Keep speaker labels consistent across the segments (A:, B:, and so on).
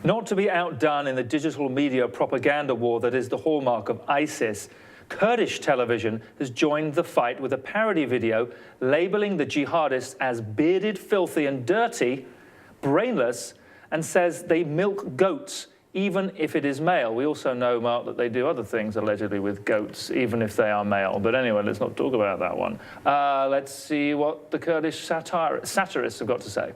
A: Not to be outdone in the digital media propaganda war that is the hallmark of ISIS, Kurdish television has joined the fight with a parody video labeling the jihadists as bearded, filthy and dirty, brainless, and says they milk goats even if it is male. We also know, Mark, that they do other things allegedly with goats, even if they are male. But anyway, let's not talk about that one. Let's see what the Kurdish satirists have got to say.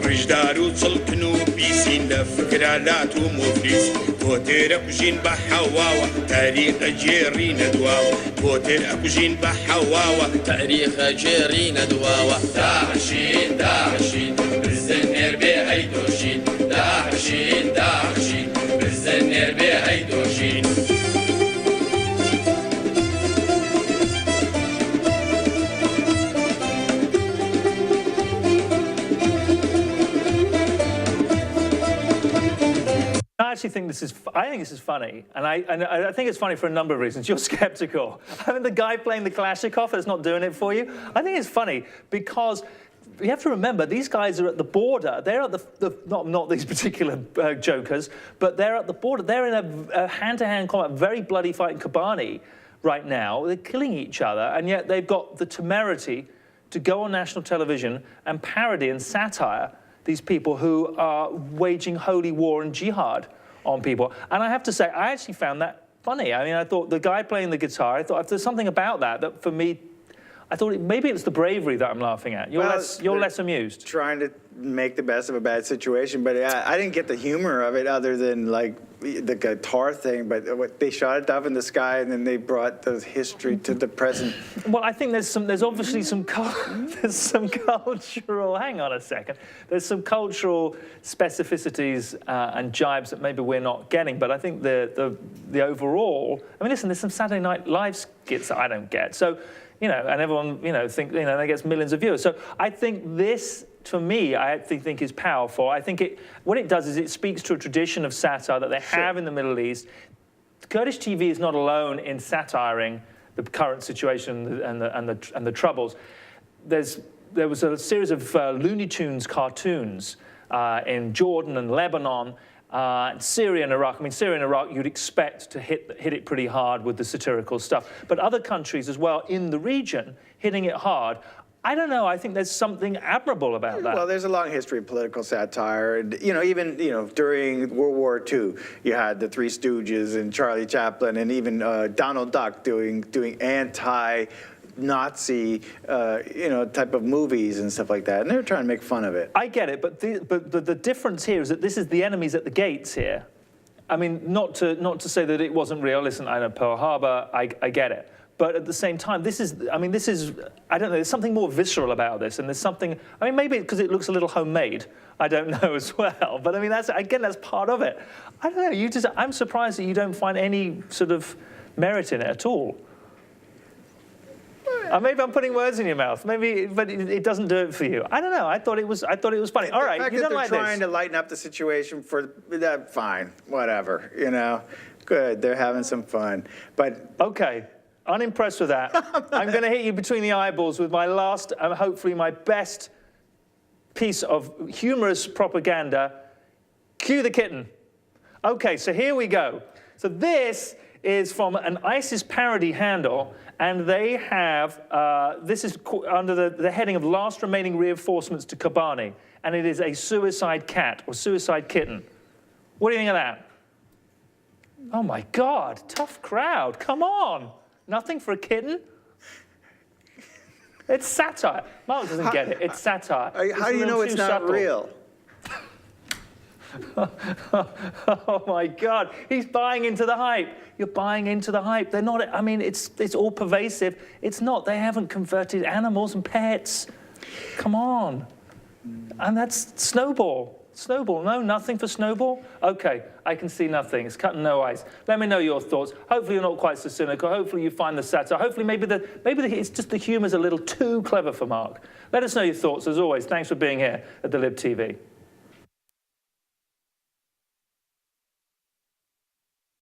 B: رجدارو تسلطنو بيسين لفكرالات ومفلس بوتر أكوجين بحواوا تاريخ جيرين دواوا بوتر أكوجين بحواوا تاريخ جيرين دواوا داعشين داعشين بالزنير بهيدوشين داعشين داعشين بالزنير بهيدوشين
A: I actually think this is funny, and I think it's funny for a number of reasons. You're skeptical. I mean, the guy playing the Kalashnikov is not doing it for you. I think it's funny because you have to remember these guys are at the border. They're at not these particular jokers, but they're at the border. They're in a hand-to-hand combat, very bloody fight in Kobani right now. They're killing each other, and yet they've got the temerity to go on national television and parody and satire these people who are waging holy war and jihad on people. And I have to say, I actually found that funny. I mean, I thought the guy playing the guitar, I thought there's something about that for me, I thought maybe it's the bravery that I'm laughing at. You're less amused.
C: Trying to make the best of a bad situation, but I didn't get the humor of it other than like the guitar thing, but what they shot it up in the sky and then they brought the history to the present.
A: Well, I think there's obviously some cultural, hang on a second, there's some cultural specificities and jibes that maybe we're not getting, but I think the overall, I mean, listen, there's some Saturday Night Live skits that I don't get, so, you know, and everyone, you know, that gets millions of viewers. So I think this, to me, I think is powerful. I think what it does is it speaks to a tradition of satire that they have in the Middle East. Kurdish TV is not alone in satiring the current situation and the troubles. There was a series of Looney Tunes cartoons in Jordan and Lebanon, Syria and Iraq. I mean, Syria and Iraq, you'd expect to hit it pretty hard with the satirical stuff. But other countries as well in the region hitting it hard. I don't know. I think there's something admirable about that.
C: Well, there's a long history of political satire. And, you know, even, you know, during World War II, you had the Three Stooges and Charlie Chaplin and even Donald Duck doing anti-Nazi, you know, type of movies and stuff like that. And they were trying to make fun of it.
A: I get it, but the difference here is that this is the enemies at the gates here. I mean, not to say that it wasn't real. Listen, I know Pearl Harbor. I get it. But at the same time, I don't know, there's something more visceral about this, and there's something, I mean, maybe because it looks a little homemade, I don't know as well, but I mean, that's part of it. I don't know, I'm surprised that you don't find any sort of merit in it at all. Maybe I'm putting words in your mouth, maybe, but it doesn't do it for you. I don't know, I thought it was funny. All right, you don't like this.
C: The fact that they're trying to lighten up the situation for that, fine, whatever, you know, good, they're having some fun, but.
A: Okay. Unimpressed with that. I'm going to hit you between the eyeballs with my last and hopefully my best piece of humorous propaganda. Cue the kitten. Okay, so here we go. So this is from an ISIS parody handle, and they have, this is under the heading of Last Remaining Reinforcements to Kobani, and it is a suicide cat or suicide kitten. What do you think of that? Oh my God, tough crowd, come on. Nothing for a kitten? It's satire. Mark doesn't get it. It's satire.
C: How do you know it's not real?
A: Oh my God. He's buying into the hype. You're buying into the hype. They're not, I mean, it's all pervasive. It's not. They haven't converted animals and pets. Come on. And that's Snowball. Snowball, no, nothing for Snowball? Okay, I can see nothing. It's cutting no ice. Let me know your thoughts. Hopefully you're not quite so cynical. Hopefully you find the satire. Hopefully maybe it's just the humor's a little too clever for Mark. Let us know your thoughts, as always. Thanks for being here at the Lib TV.